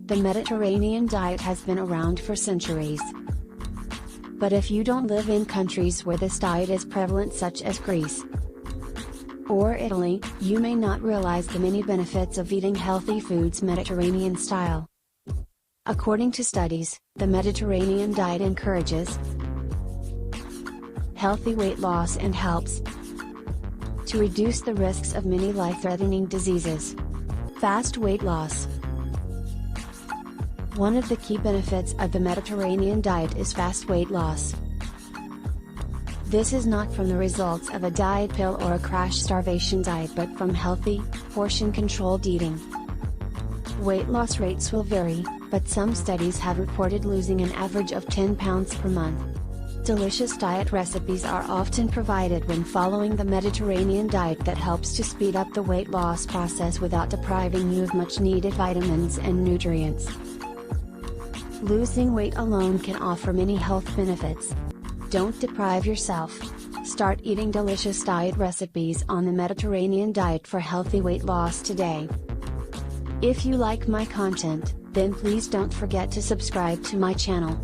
The Mediterranean diet has been around for centuries. But if you don't live in countries where this diet is prevalent, such as Greece or Italy, you may not realize the many benefits of eating healthy foods Mediterranean style. According to studies, the Mediterranean diet encourages healthy weight loss and helps to reduce the risks of many life-threatening diseases. Fast weight loss. One of the key benefits of the Mediterranean diet is fast weight loss. This is not from the results of a diet pill or a crash starvation diet, but from healthy, portion-controlled eating. Weight loss rates will vary, but some studies have reported losing an average of 10 pounds per month. Delicious diet recipes are often provided when following the Mediterranean diet that helps to speed up the weight loss process without depriving you of much needed vitamins and nutrients. Losing weight alone can offer many health benefits. Don't deprive yourself. Start eating delicious diet recipes on the Mediterranean diet for healthy weight loss today. If you like my content, then please don't forget to subscribe to my channel.